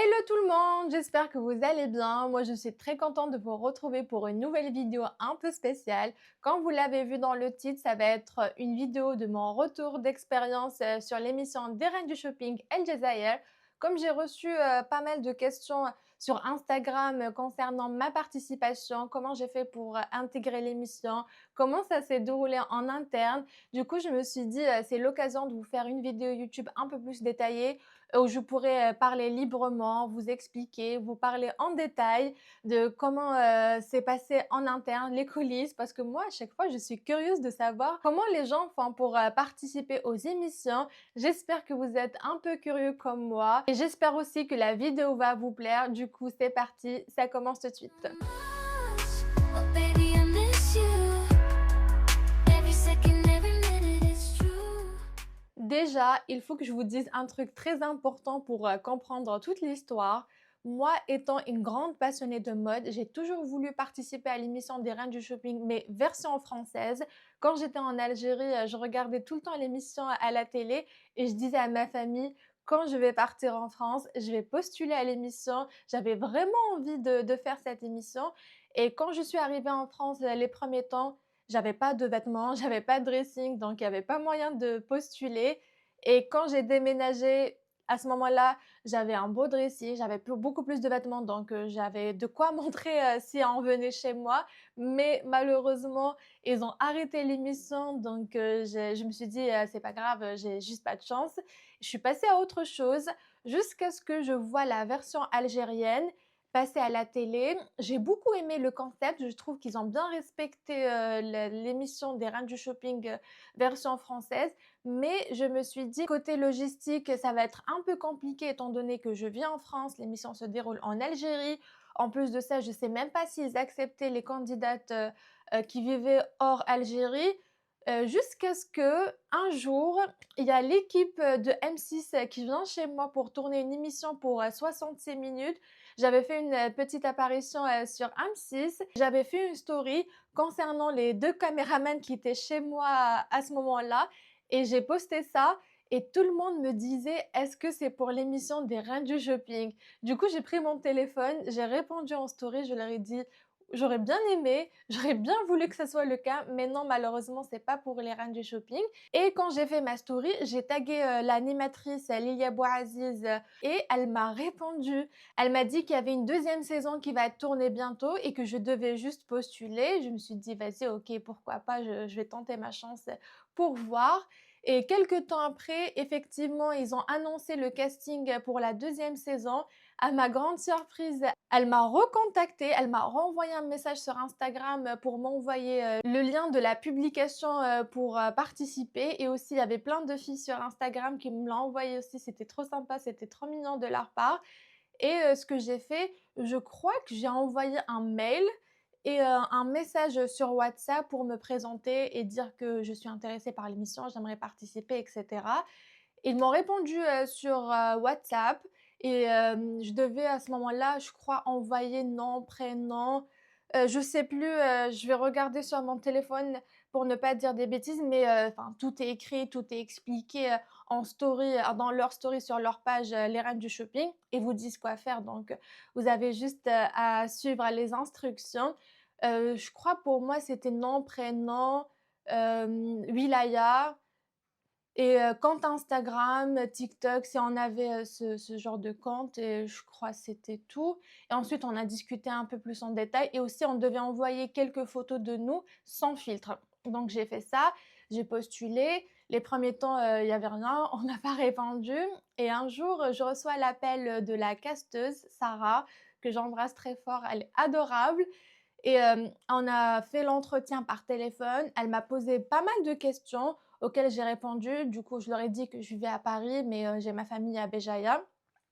Hello tout le monde, j'espère que vous allez bien. Moi, je suis très contente de vous retrouver pour une nouvelle vidéo un peu spéciale. Comme vous l'avez vu dans le titre, ça va être une vidéo de mon retour d'expérience sur l'émission des Reines du Shopping El Jazair. Comme j'ai reçu pas mal de questions sur Instagram concernant ma participation, comment j'ai fait pour intégrer l'émission, comment ça s'est déroulé en interne. Du coup, je me suis dit, c'est l'occasion de vous faire une vidéo YouTube un peu plus détaillée où je pourrais parler librement, vous expliquer, vous parler en détail de comment c'est passé en interne, les coulisses, parce que moi, à chaque fois, je suis curieuse de savoir comment les gens font pour participer aux émissions. J'espère que vous êtes un peu curieux comme moi et j'espère aussi que la vidéo va vous plaire. Du coup, c'est parti, ça commence tout de suite. Oh, baby, I miss you. Every second, every minute, it's true. Déjà, il faut que je vous dise un truc très important pour comprendre toute l'histoire. Moi, étant une grande passionnée de mode, j'ai toujours voulu participer à l'émission des Reines du Shopping, mais version française. Quand j'étais en Algérie, je regardais tout le temps l'émission à la télé et je disais à ma famille, quand je vais partir en France, je vais postuler à l'émission. J'avais vraiment envie de faire cette émission. Et quand je suis arrivée en France les premiers temps, j'avais pas de vêtements, j'avais pas de dressing, donc il y avait pas moyen de postuler. Et quand j'ai déménagé, à ce moment-là, j'avais un beau dressing, j'avais beaucoup plus de vêtements, donc j'avais de quoi montrer si on venait chez moi. Mais malheureusement, ils ont arrêté l'émission, donc je me suis dit, c'est pas grave, j'ai juste pas de chance. Je suis passée à autre chose jusqu'à ce que je vois la version algérienne passer à la télé. J'ai beaucoup aimé le concept, je trouve qu'ils ont bien respecté l'émission des Reines du Shopping version française, mais je me suis dit, côté logistique, ça va être un peu compliqué étant donné que je vis en France, l'émission se déroule en Algérie. En plus de ça, je ne sais même pas s'ils acceptaient les candidates qui vivaient hors Algérie. Jusqu'à ce que un jour, il y a l'équipe de M6 qui vient chez moi pour tourner une émission pour 66 minutes. J'avais fait une petite apparition sur M6. J'avais fait une story concernant les deux caméramans qui étaient chez moi à ce moment-là. Et j'ai posté ça. Et tout le monde me disait, est-ce que c'est pour l'émission des Reines du Shopping? Du coup, j'ai pris mon téléphone, j'ai répondu en story, je leur ai dit, j'aurais bien aimé, j'aurais bien voulu que ce soit le cas, mais non, malheureusement, c'est pas pour les Reines du Shopping. Et quand j'ai fait ma story, j'ai tagué l'animatrice Lilia Bouaziz et elle m'a répondu. Elle m'a dit qu'il y avait une deuxième saison qui va être tournée bientôt et que je devais juste postuler. Je me suis dit, vas-y, ok, pourquoi pas, je vais tenter ma chance pour voir. Et quelques temps après, effectivement, ils ont annoncé le casting pour la deuxième saison. À ma grande surprise, elle m'a recontactée, elle m'a renvoyé un message sur Instagram pour m'envoyer le lien de la publication pour participer. Et aussi, il y avait plein de filles sur Instagram qui me l'ont envoyé aussi. C'était trop sympa, c'était trop mignon de leur part. Et ce que j'ai fait, je crois que j'ai envoyé un mail et un message sur WhatsApp pour me présenter et dire que je suis intéressée par l'émission, j'aimerais participer, etc. Ils m'ont répondu sur WhatsApp et je devais à ce moment-là, je crois, envoyer nom, prénom. Je sais plus, je vais regarder sur mon téléphone pour ne pas dire des bêtises, mais enfin tout est écrit, tout est expliqué en story, dans leur story sur leur page Les Reines du Shopping et vous disent quoi faire. Donc vous avez juste à suivre les instructions. Je crois pour moi c'était nom, prénom, wilaya. Et compte Instagram, TikTok, si on avait ce genre de compte, et je crois que c'était tout. Et ensuite, on a discuté un peu plus en détail. Et aussi, on devait envoyer quelques photos de nous sans filtre. Donc, j'ai fait ça, j'ai postulé. Les premiers temps, il n'y avait rien, on n'a pas répondu. Et un jour, je reçois l'appel de la casteuse, Sarah, que j'embrasse très fort. Elle est adorable. Et on a fait l'entretien par téléphone. Elle m'a posé pas mal de questions auxquelles j'ai répondu. Du coup, je leur ai dit que je vivais à Paris, mais j'ai ma famille à Béjaïa.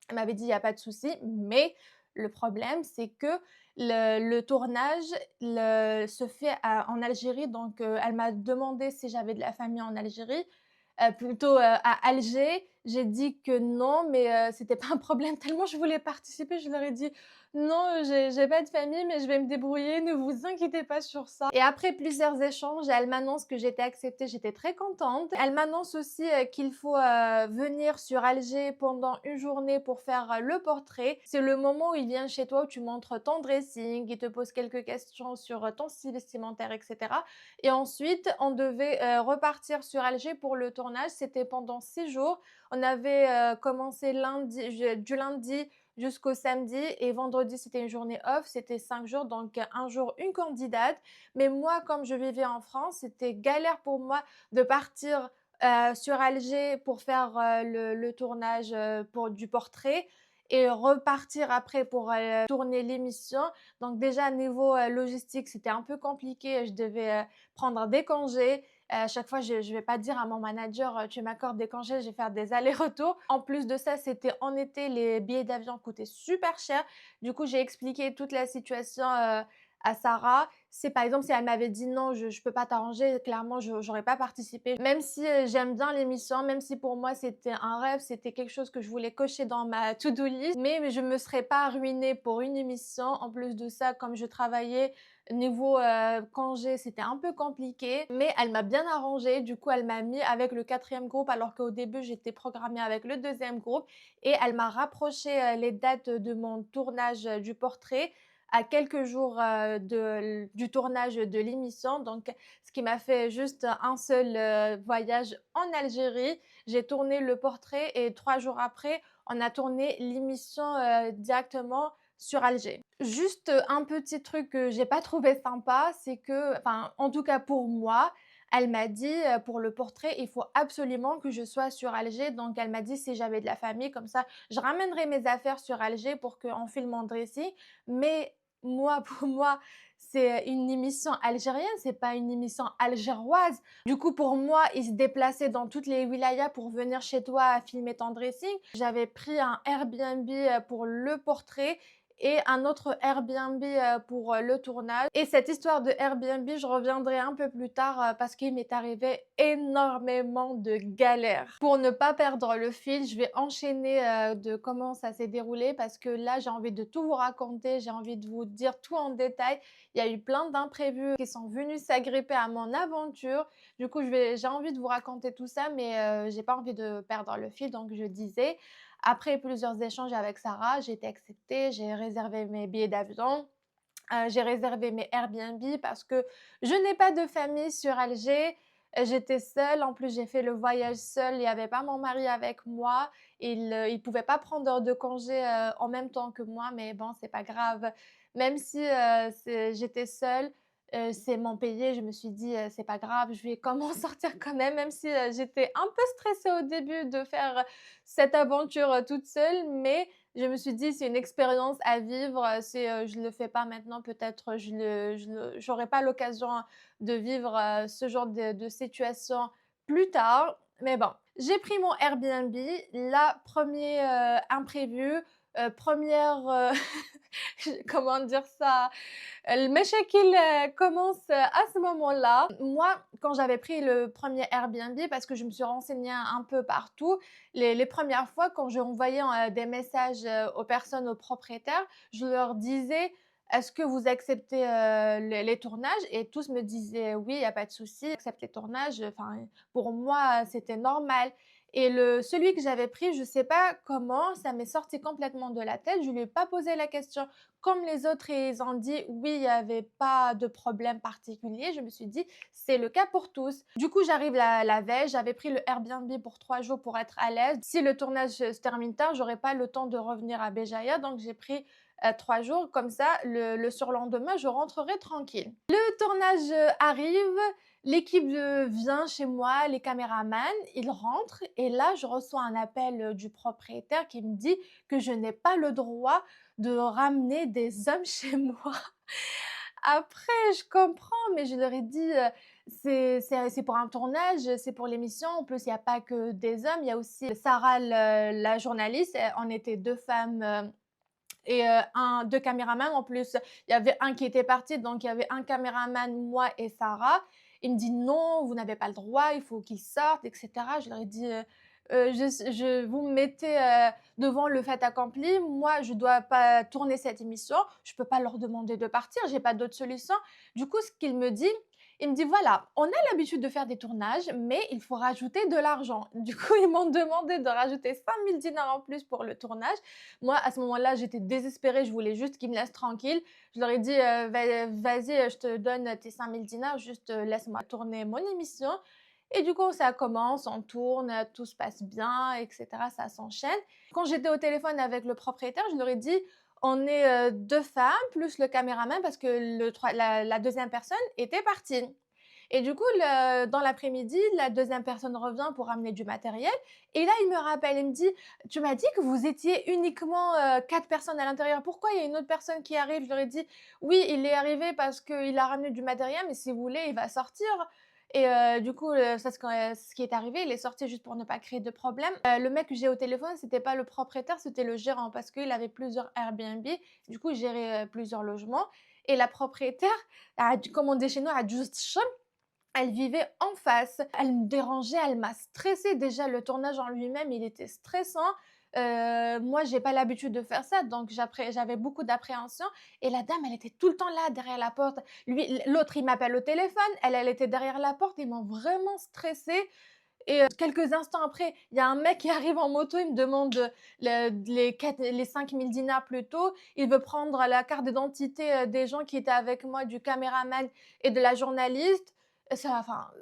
Elle m'avait dit: «Il y a pas de souci», mais le problème, c'est que le tournage se fait en Algérie. Donc elle m'a demandé si j'avais de la famille en Algérie, plutôt à Alger. J'ai dit que non, mais c'était pas un problème tellement je voulais participer. Je leur ai dit: «Non, j'ai pas de famille, mais je vais me débrouiller, ne vous inquiétez pas sur ça» et après plusieurs échanges, elle m'annonce que j'étais acceptée, j'étais très contente. Elle m'annonce aussi, qu'il faut, venir sur Alger pendant une journée pour faire, le portrait. C'est le moment où il vient chez toi, où tu montres ton dressing, il te pose quelques questions sur, ton style vestimentaire et cetera et ensuite on devait, repartir sur Alger pour le tournage. C'était pendant 6 jours. On avait, commencé du lundi jusqu'au samedi et vendredi, c'était une journée off, c'était 5 jours, donc un jour, une candidate. Mais moi, comme je vivais en France, c'était galère pour moi de partir, sur Alger pour faire, le tournage, pour du portrait et repartir après pour, tourner l'émission. Donc déjà niveau, logistique, c'était un peu compliqué. Je devais, prendre des congés. À chaque fois, je vais pas dire à mon manager, «Tu m'accordes des congés», je vais faire des allers-retours. En plus de ça, c'était en été, les billets d'avion coûtaient super cher. Du coup, j'ai expliqué toute la situation, à Sarah. Si par exemple, si elle m'avait dit: «Non, je peux pas t'arranger», clairement, j'aurais pas participé. Même si, j'aime bien l'émission, même si pour moi c'était un rêve, c'était quelque chose que je voulais cocher dans ma to do list, mais je me serais pas ruinée pour une émission. En plus de ça, comme je travaillais, niveau, congé, c'était un peu compliqué, mais elle m'a bien arrangé. Du coup, elle m'a mis avec le 4e groupe alors qu'au début, j'étais programmée avec le 2e groupe et elle m'a rapproché, les dates de mon tournage, du portrait à quelques jours, du tournage de l'émission. Donc ce qui m'a fait juste un seul, voyage en Algérie. J'ai tourné le portrait et 3 jours après, on a tourné l'émission, directement sur Alger. Juste, un petit truc que j'ai pas trouvé sympa, c'est que enfin, en tout cas pour moi, elle m'a dit, pour le portrait, il faut absolument que je sois sur Alger. Donc elle m'a dit si j'avais de la famille comme ça, je ramènerais mes affaires sur Alger pour qu'on filme mon dressing. Mais moi, pour moi, c'est une émission algérienne, c'est pas une émission algéroise. Du coup, pour moi, ils se déplaçaient dans toutes les wilayas pour venir chez toi filmer ton dressing. J'avais pris un Airbnb, pour le portrait et un autre Airbnb, pour, le tournage et cette histoire de Airbnb, je reviendrai un peu plus tard, parce qu'il m'est arrivé énormément de galères. Pour ne pas perdre le fil, je vais enchaîner, de comment ça s'est déroulé parce que là, j'ai envie de tout vous raconter, j'ai envie de vous dire tout en détail. Il y a eu plein d'imprévus qui sont venus s'agripper à mon aventure. Du coup, j'ai envie de vous raconter tout ça, mais j'ai pas envie de perdre le fil, donc je disais après plusieurs échanges avec Sarah, j'ai été acceptée, j'ai réservé mes billets d'avion, j'ai réservé mes Airbnb parce que je n'ai pas de famille sur Alger. J'étais seule, en plus j'ai fait le voyage seule, il y avait pas mon mari avec moi. Il pouvait pas prendre de congé, en même temps que moi, mais bon, c'est pas grave. Même si, j'étais seule, c'est mon pays, je me suis dit: «C'est pas grave, je vais comment sortir quand même», même si, j'étais un peu stressée au début de faire cette aventure, toute seule, mais je me suis dit: «C'est une expérience à vivre, je le fais pas maintenant, peut-être j'aurai pas l'occasion de vivre, ce genre de situation plus tard». Mais bon, j'ai pris mon Airbnb, là, 1er, imprévu, 1re, comment dire ça? المشاكل commence à ce moment-là. Moi, quand j'avais pris le premier Airbnb, parce que je me suis renseignée un peu partout, les premières fois quand je envoyais, des messages, aux personnes, aux propriétaires, je leur disais: «Est-ce que vous acceptez, les tournages?» et tous me disaient: «Oui, il y a pas de souci, j'accepte les tournages». Enfin, pour moi, c'était normal et celui que j'avais pris, je sais pas comment, ça m'est sorti complètement de la tête, je lui ai pas posé la question. Comme les autres, ils ont dit: «Oui, il y avait pas de problème particulier», je me suis dit: «C'est le cas pour tous». Du coup, j'arrive la veille, j'avais pris le Airbnb pour 3 jours pour être à l'aise. Si le tournage, se termine tard, j'aurais pas le temps de revenir à Béjaïa, donc j'ai pris, 3 jours comme ça, le surlendemain, je rentrerai tranquille. Le tournage, arrive, l'équipe, vient chez moi, les caméramans, ils rentrent et là, je reçois un appel, du propriétaire qui me dit que je n'ai pas le droit de ramener des hommes chez moi. Après, je comprends, mais je leur ai dit, c'est pour un tournage, c'est pour l'émission. En plus, il y a pas que des hommes, il y a aussi Sarah, la journaliste, on était 2 femmes, et 2 caméramans en plus. Il y avait un qui était parti, donc il y avait un caméraman, moi et Sarah. Il me dit: «Non, vous n'avez pas le droit, il faut qu'ils sortent» et cetera. Je leur ai dit: Vous me mettez devant le fait accompli. Moi, je dois pas tourner cette émission. Je peux pas leur demander de partir. J'ai pas d'autre solution. Du coup, ce qu'il me dit, il me dit voilà, on a l'habitude de faire des tournages, mais il faut rajouter de l'argent. Du coup, ils m'ont demandé de rajouter 5000 dinars en plus pour le tournage. Moi, à ce moment-là, j'étais désespérée. Je voulais juste qu'ils me laissent tranquille. Je leur ai dit vas-y, je te donne tes 5000 dinars, juste laisse-moi tourner mon émission. Et du coup, ça commence, on tourne, tout se passe bien, etc. Ça s'enchaîne. Quand j'étais au téléphone avec le propriétaire, je leur ai dit, on est deux femmes plus le caméraman parce que la deuxième personne était partie. Et du coup, dans l'après-midi, la deuxième personne revient pour ramener du matériel. Et là, il me rappelle, il me dit, tu m'as dit que vous étiez uniquement 4 personnes à l'intérieur. Pourquoi il y a une autre personne qui arrive? Je leur ai dit, oui, il est arrivé parce qu'il a ramené du matériel, mais si vous voulez, il va sortir. Et du coup, ça, ce qui est arrivé, il est sorti juste pour ne pas créer de problème. Le mec que j'ai au téléphone, c'était pas le propriétaire, c'était le gérant parce qu'il avait plusieurs Airbnb. Du coup, il gérait plusieurs logements. Et la propriétaire, comme on dit chez nous, a juste elle vivait en face. Elle me dérangeait, elle m'a stressée. Déjà, le tournage en lui-même, il était stressant. Moi, j'ai pas l'habitude de faire ça, donc j'avais beaucoup d'appréhension. Et la dame, elle était tout le temps là, derrière la porte. L'autre, il m'appelle au téléphone. Elle était derrière la porte. Ils m'ont vraiment stressée. Et quelques instants après, il y a un mec qui arrive en moto, il me demande les 5000 dinars plus tôt. Il veut prendre la carte d'identité des gens qui étaient avec moi, du caméraman et de la journaliste.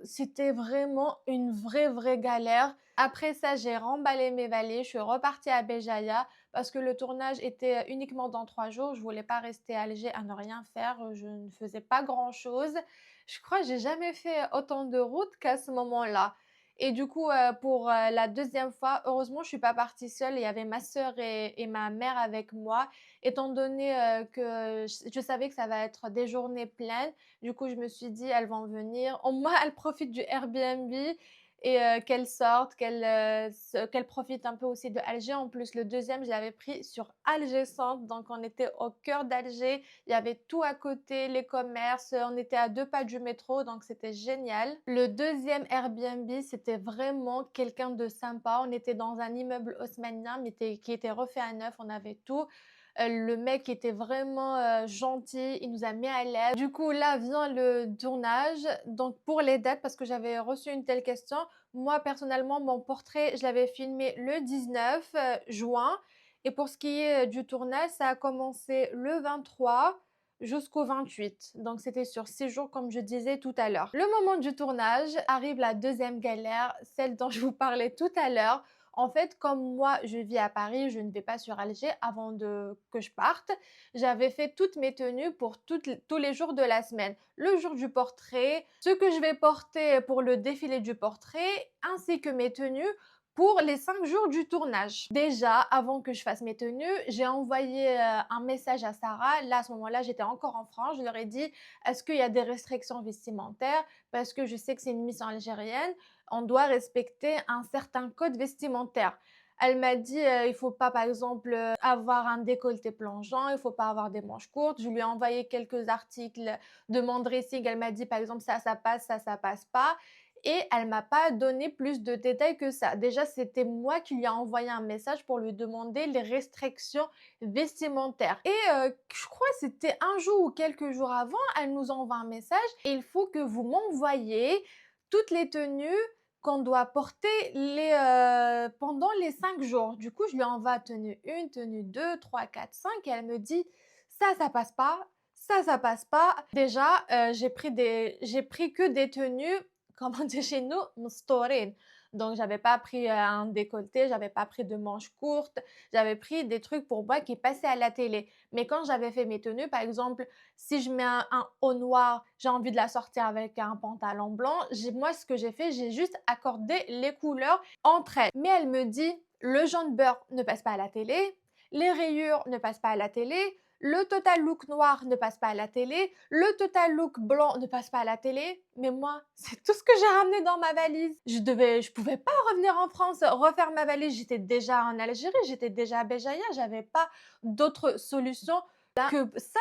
C'était vraiment une vraie galère. Après ça, j'ai remballé mes valises, je suis repartie à Béjaïa parce que le tournage était uniquement dans 3 jours. Je voulais pas rester à Alger à ne rien faire. Je ne faisais pas grand-chose. Je crois que j'ai jamais fait autant de routes qu'à ce moment-là. Et du coup, pour la deuxième fois, heureusement, je suis pas partie seule. Il y avait ma sœur et ma mère avec moi. Étant donné que je savais que ça va être des journées pleines, du coup, je me suis dit, elles vont venir. Au moins, elles profitent du Airbnb et qu'elles sortent, qu'elles profitent un peu aussi de Alger. En plus, le deuxième, je l'avais pris sur Alger Centre. Donc, on était au cœur d'Alger. Il y avait tout à côté, les commerces. On était à 2 pas du métro. Donc, c'était génial. Le deuxième Airbnb, c'était vraiment quelqu'un de sympa. On était dans un immeuble haussmannien qui était refait à neuf. On avait tout. Le mec était vraiment gentil, il nous a mis à l'aise. Du coup, là vient le tournage. Donc, pour les dates, parce que j'avais reçu une telle question, moi, personnellement, mon portrait, je l'avais filmé le 19 juin. Et pour ce qui est du tournage, ça a commencé le 23 jusqu'au 28. Donc, c'était sur 6 jours, comme je disais tout à l'heure. Le moment du tournage arrive la deuxième galère, celle dont je vous parlais tout à l'heure. En fait, comme moi, je vis à Paris, je ne vais pas sur Alger avant que je parte. J'avais fait toutes mes tenues pour tous les jours de la semaine. Le jour du portrait, ce que je vais porter pour le défilé du portrait, ainsi que mes tenues pour les 5 jours du tournage. Déjà, avant que je fasse mes tenues, j'ai envoyé un message à Sarah. Là, à ce moment-là, j'étais encore en France. Je leur ai dit, est-ce qu'il y a des restrictions vestimentaires? Parce que je sais que c'est une mission algérienne. On doit respecter un certain code vestimentaire. Elle m'a dit, il faut pas, par exemple, avoir un décolleté plongeant, il faut pas avoir des manches courtes. Je lui ai envoyé quelques articles de mon dressing. Elle m'a dit, par exemple, ça passe, ça passe pas. Et elle m'a pas donné plus de détails que ça. Déjà, c'était moi qui lui ai envoyé un message pour lui demander les restrictions vestimentaires. Et je crois que c'était un jour ou quelques jours avant, elle nous envoie un message. Il faut que vous m'envoyiez toutes les tenues qu'on doit porter pendant les 5 jours. Du coup, je lui envoie tenue 1, tenue 2, 3, 4, 5 et elle me dit ça passe pas, ça passe pas. Déjà, j'ai pris que des tenues, comme on dit chez nous, mstourin. Donc, j'avais pas pris un décolleté, j'avais pas pris de manches courtes, j'avais pris des trucs pour moi qui passaient à la télé. Mais quand j'avais fait mes tenues, par exemple, si je mets un haut noir, j'ai envie de la sortir avec un pantalon blanc, moi, ce que j'ai fait, j'ai juste accordé les couleurs entre elles. Mais elle me dit, le jaune beurre ne passe pas à la télé, les rayures ne passent pas à la télé, le total look noir ne passe pas à la télé, le total look blanc ne passe pas à la télé, mais moi, c'est tout ce que j'ai ramené dans ma valise. Je pouvais pas revenir en France, refaire ma valise, j'étais déjà en Algérie, j'étais déjà à Béjaïa, j'avais pas d'autre solution que ça.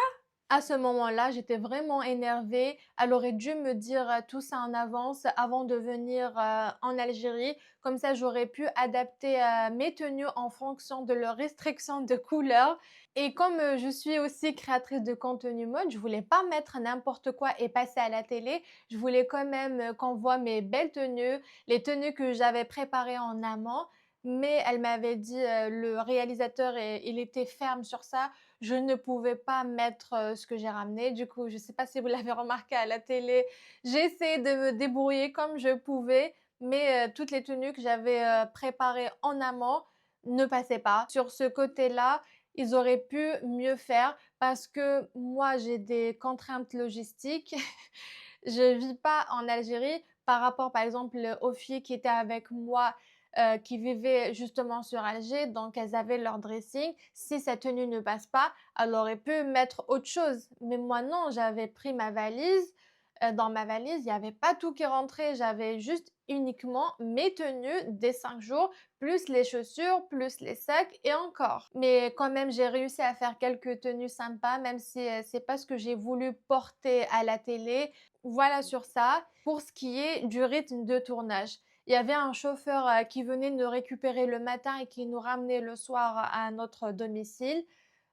À ce moment-là, j'étais vraiment énervée. Elle aurait dû me dire tout ça en avance avant de venir en Algérie. Comme ça, j'aurais pu adapter mes tenues en fonction de leurs restrictions de couleur. Et comme je suis aussi créatrice de contenu mode, je voulais pas mettre n'importe quoi et passer à la télé. Je voulais quand même qu'on voit mes belles tenues, les tenues que j'avais préparées en amont. Mais elle m'avait dit, le réalisateur, il était ferme sur ça, je ne pouvais pas mettre ce que j'ai ramené. Du coup, je ne sais pas si vous l'avez remarqué à la télé, j'ai essayé de me débrouiller comme je pouvais, mais toutes les tenues que j'avais préparées en amont ne passaient pas. Sur ce côté-là, ils auraient pu mieux faire parce que moi, j'ai des contraintes logistiques. Je vis pas en Algérie par rapport, par exemple, aux filles qui étaient avec moi qui vivaient justement sur Alger, donc elles avaient leur dressing. Si sa tenue ne passe pas, elle aurait pu mettre autre chose. Mais moi, non, j'avais pris ma valise. Dans ma valise, il n'y avait pas tout qui rentrait. J'avais juste uniquement mes tenues des 5 jours, plus les chaussures, plus les sacs et encore. Mais quand même, j'ai réussi à faire quelques tenues sympas, même si c'est pas ce que j'ai voulu porter à la télé. Voilà sur ça. Pour ce qui est du rythme de tournage, il y avait un chauffeur qui venait nous récupérer le matin et qui nous ramenait le soir à notre domicile.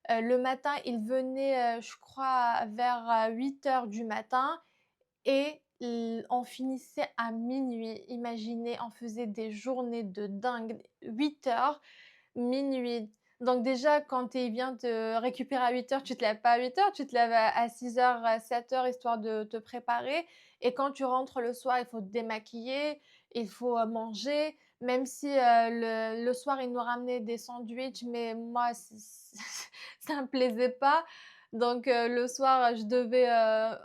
Le matin, il venait, je crois, vers 8 heures du matin et on finissait à minuit. Imaginez, on faisait des journées de dingue, 8 heures, minuit. Donc déjà, quand il vient te récupérer à 8 heures, tu te lèves pas à 8 heures, tu te lèves à 6 heures, à 7 heures, histoire de te préparer. Et quand tu rentres le soir, il faut te démaquiller, il faut manger. Même si le soir, il nous ramenait des sandwichs, mais moi, ça me plaisait pas. Donc le soir, je devais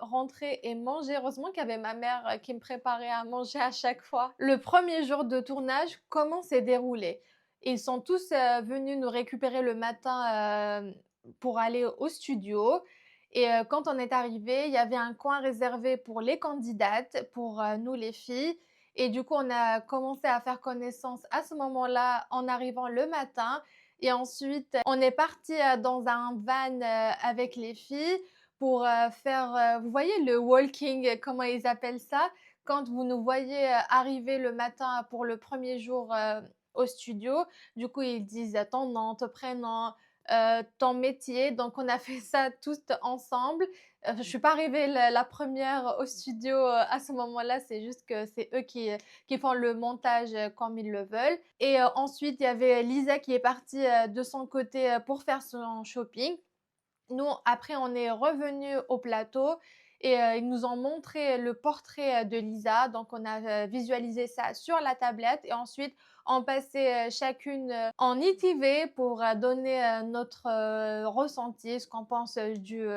rentrer et manger. Heureusement qu'il y avait ma mère qui me préparait à manger à chaque fois. Le premier jour de tournage, comment s'est déroulé? Ils sont tous venus nous récupérer le matin pour aller au studio. Et quand on est arrivé, il y avait un coin réservé pour les candidates, pour nous les filles. Et du coup, on a commencé à faire connaissance à ce moment-là en arrivant le matin. Et ensuite, on est parti dans un van avec les filles pour faire, vous voyez le walking, comment ils appellent ça? Quand vous nous voyez arriver le matin pour le premier jour au studio, du coup, ils disent ton nom, ton prénom, ton métier. Donc, on a fait ça tous ensemble. Je suis pas arrivée la première au studio à ce moment-là, c'est juste que c'est eux qui font le montage comme ils le veulent. Et ensuite, il y avait Lisa qui est partie de son côté pour faire son shopping. Nous, après, on est revenu au plateau et ils nous ont montré le portrait de Lisa. Donc, on a visualisé ça sur la tablette et ensuite, on passait chacune en ITV pour donner notre ressenti, ce qu'on pense du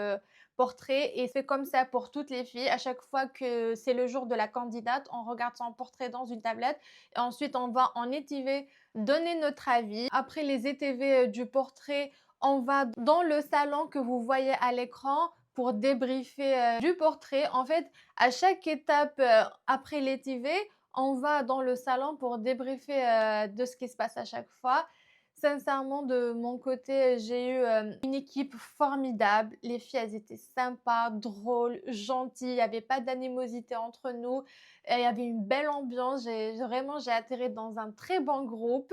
portrait. Et c'est comme ça pour toutes les filles. À chaque fois que c'est le jour de la candidate, on regarde son portrait dans une tablette et ensuite, on va en ITV donner notre avis. Après les ITV du portrait, on va dans le salon que vous voyez à l'écran pour débriefer du portrait. En fait, à chaque étape après l'étivé, on va dans le salon pour débriefer de ce qui se passe à chaque fois. Sincèrement, de mon côté, j'ai eu une équipe formidable. Les filles, elles étaient sympas, drôles, gentilles. Il n'y avait pas d'animosité entre nous. Il y avait une belle ambiance. Vraiment, j'ai atterri dans un très bon groupe.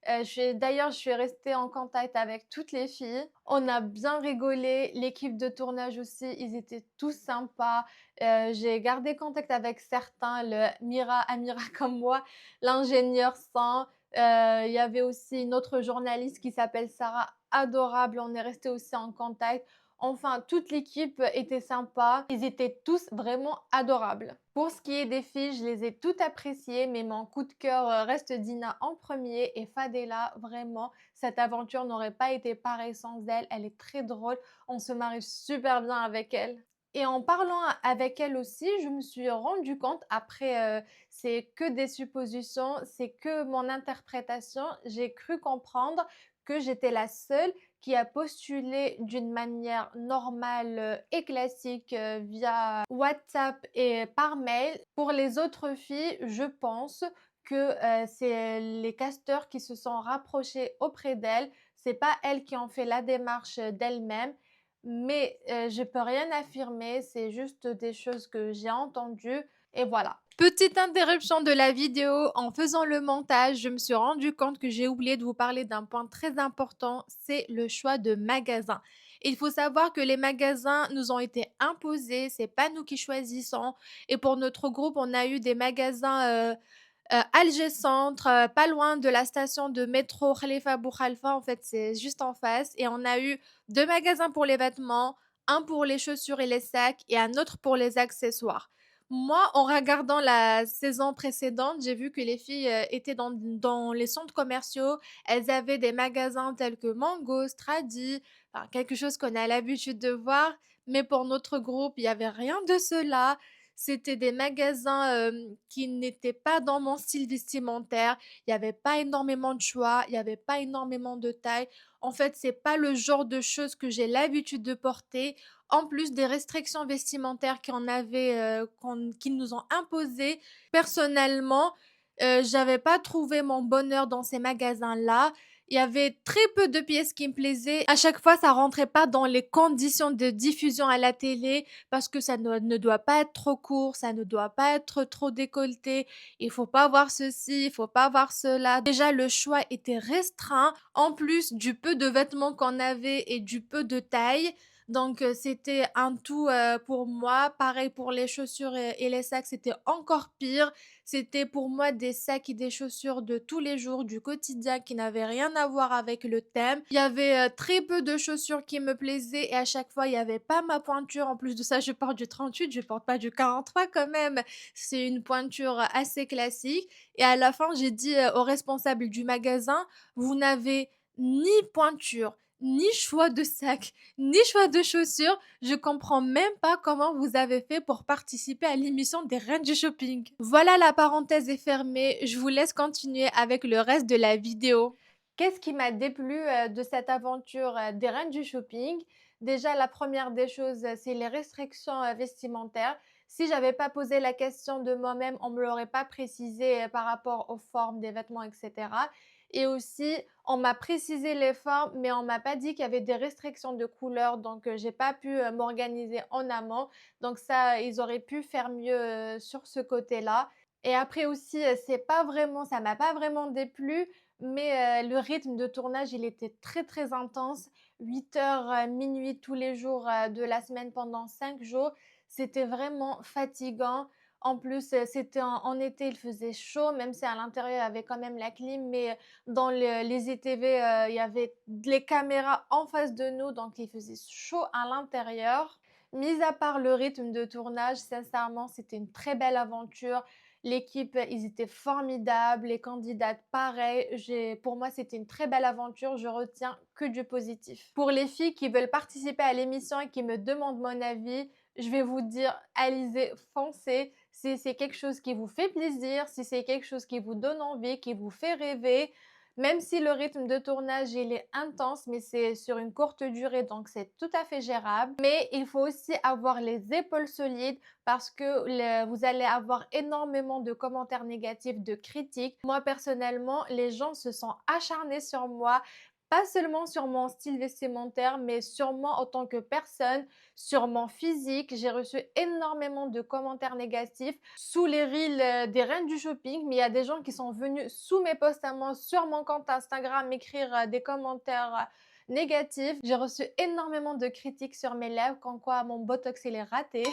D'ailleurs, je suis restée en contact avec toutes les filles. On a bien rigolé. L'équipe de tournage aussi, ils étaient tous sympas. J'ai gardé contact avec certains, le Amira comme moi, l'ingénieur Sang. Il y avait aussi une autre journaliste qui s'appelle Sarah, adorable. On est resté aussi en contact. Enfin, toute l'équipe était sympa. Ils étaient tous vraiment adorables. Pour ce qui est des filles, je les ai toutes appréciées, mais mon coup de cœur reste Dina en premier et Fadela, vraiment, cette aventure n'aurait pas été pareille sans elle. Elle est très drôle, on se marie super bien avec elle. Et en parlant avec elle aussi, je me suis rendu compte, après, c'est que des suppositions, c'est que mon interprétation, j'ai cru comprendre que j'étais la seule qui a postulé d'une manière normale et classique via WhatsApp et par mail. Pour les autres filles, je pense que c'est les casteurs qui se sont rapprochés auprès d'elles. C'est pas elles qui ont fait la démarche d'elles-mêmes. mais je peux rien affirmer, c'est juste des choses que j'ai entendues et voilà. Petite interruption de la vidéo, en faisant le montage, je me suis rendu compte que j'ai oublié de vous parler d'un point très important, c'est le choix de magasins. Il faut savoir que les magasins nous ont été imposés, c'est pas nous qui choisissons. Et pour notre groupe, on a eu des magasins Alger Centre, pas loin de la station de métro Khalifa Bou Khalfa, en fait, c'est juste en face. Et on a eu deux magasins pour les vêtements, un pour les chaussures et les sacs et un autre pour les accessoires. Moi, en regardant la saison précédente, j'ai vu que les filles étaient dans les centres commerciaux. Elles avaient des magasins tels que Mango, Stradi, enfin, quelque chose qu'on a l'habitude de voir. Mais pour notre groupe, il n'y avait rien de cela. C'était des magasins qui n'étaient pas dans mon style vestimentaire. Il n'y avait pas énormément de choix, il n'y avait pas énormément de taille. En fait, c'est pas le genre de choses que j'ai l'habitude de porter. En plus des restrictions vestimentaires qu'ils nous ont imposées. Personnellement, j'avais pas trouvé mon bonheur dans ces magasins-là. Il y avait très peu de pièces qui me plaisaient. À chaque fois, ça rentrait pas dans les conditions de diffusion à la télé parce que ça ne doit pas être trop court, ça ne doit pas être trop décolleté. Il faut pas voir ceci, il faut pas voir cela. Déjà, le choix était restreint. En plus du peu de vêtements qu'on avait et du peu de taille. Donc, c'était un tout pour moi. Pareil pour les chaussures et les sacs, c'était encore pire. C'était pour moi des sacs et des chaussures de tous les jours, du quotidien, qui n'avaient rien à voir avec le thème. Il y avait très peu de chaussures qui me plaisaient et à chaque fois, il n'y avait pas ma pointure. En plus de ça, je porte du 38, je porte pas du 43 quand même. C'est une pointure assez classique. Et à la fin, j'ai dit au responsable du magasin, vous n'avez ni pointure, ni choix de sac, ni choix de chaussures. Je comprends même pas comment vous avez fait pour participer à l'émission des Reines du Shopping. Voilà, la parenthèse est fermée. Je vous laisse continuer avec le reste de la vidéo. Qu'est-ce qui m'a déplu de cette aventure des Reines du Shopping? Déjà, la première des choses, c'est les restrictions vestimentaires. Si j'avais pas posé la question de moi-même, on me l'aurait pas précisé par rapport aux formes des vêtements, etc. Et aussi, on m'a précisé les formes, mais on m'a pas dit qu'il y avait des restrictions de couleurs, donc j'ai pas pu m'organiser en amont. Donc ça, ils auraient pu faire mieux sur ce côté-là. Et après aussi, ça m'a pas vraiment déplu, mais le rythme de tournage, il était très très intense. 8 heures, minuit tous les jours de la semaine pendant 5 jours. C'était vraiment fatigant. En plus, c'était en été, il faisait chaud, même si à l'intérieur, il y avait quand même la clim, mais dans les ITV, il y avait les caméras en face de nous, donc il faisait chaud à l'intérieur. Mis à part le rythme de tournage, sincèrement, c'était une très belle aventure. L'équipe, ils étaient formidables, les candidates, pareil. Pour moi, c'était une très belle aventure. Je retiens que du positif. Pour les filles qui veulent participer à l'émission et qui me demandent mon avis, je vais vous dire, allez-y, foncez. Si c'est quelque chose qui vous fait plaisir, si c'est quelque chose qui vous donne envie, qui vous fait rêver, même si le rythme de tournage il est intense, mais c'est sur une courte durée, donc c'est tout à fait gérable. Mais il faut aussi avoir les épaules solides parce que vous allez avoir énormément de commentaires négatifs, de critiques. Moi personnellement, les gens se sont acharnés sur moi. Pas seulement sur mon style vestimentaire, mais sur moi en tant que personne, sur mon physique. J'ai reçu énormément de commentaires négatifs sous les reels des Reines du Shopping, mais il y a des gens qui sont venus sous mes posts à moi sur mon compte Instagram écrire des commentaires négatifs. J'ai reçu énormément de critiques sur mes lèvres, comme quoi mon botox il est raté.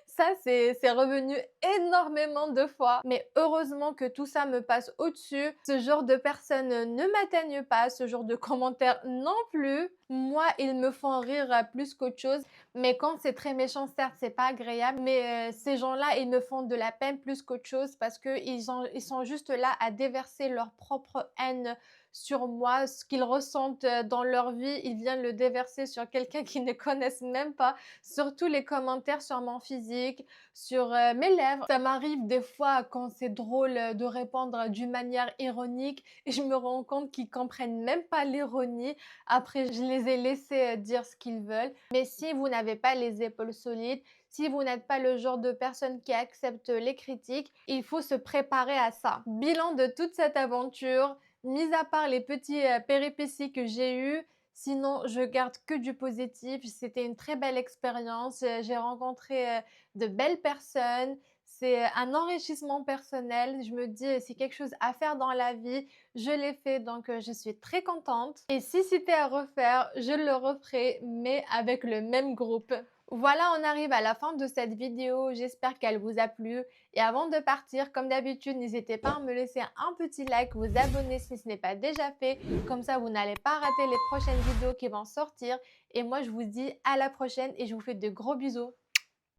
Ça, c'est revenu énormément de fois. Mais heureusement que tout ça me passe au-dessus. Ce genre de personnes ne m'atteignent pas, ce genre de commentaires non plus. Moi, ils me font rire plus qu'autre chose. Mais quand c'est très méchant, certes, c'est pas agréable. Mais ces gens-là, ils me font de la peine plus qu'autre chose parce qu'ils ils sont juste là à déverser leur propre haine sur moi. Ce qu'ils ressentent dans leur vie, ils viennent le déverser sur quelqu'un qu'ils ne connaissent même pas. Surtout les commentaires sur mon physique, sur mes lèvres. Ça m'arrive des fois quand c'est drôle de répondre d'une manière ironique et je me rends compte qu'ils comprennent même pas l'ironie. Après, je les ai laissés dire ce qu'ils veulent. Mais si vous n'avez pas les épaules solides, si vous n'êtes pas le genre de personne qui accepte les critiques, il faut se préparer à ça. Bilan de toute cette aventure, mis à part les petits péripéties que j'ai eues, Sinon, je garde que du positif. C'était une très belle expérience. J'ai rencontré de belles personnes. C'est un enrichissement personnel. Je me dis, c'est quelque chose à faire dans la vie. Je l'ai fait, donc je suis très contente. Et si c'était à refaire, je le referai, mais avec le même groupe. Voilà, on arrive à la fin de cette vidéo. J'espère qu'elle vous a plu. Et avant de partir, comme d'habitude, n'hésitez pas à me laisser un petit like, vous abonner si ce n'est pas déjà fait. Comme ça, vous n'allez pas rater les prochaines vidéos qui vont sortir. Et moi, je vous dis à la prochaine et je vous fais de gros bisous.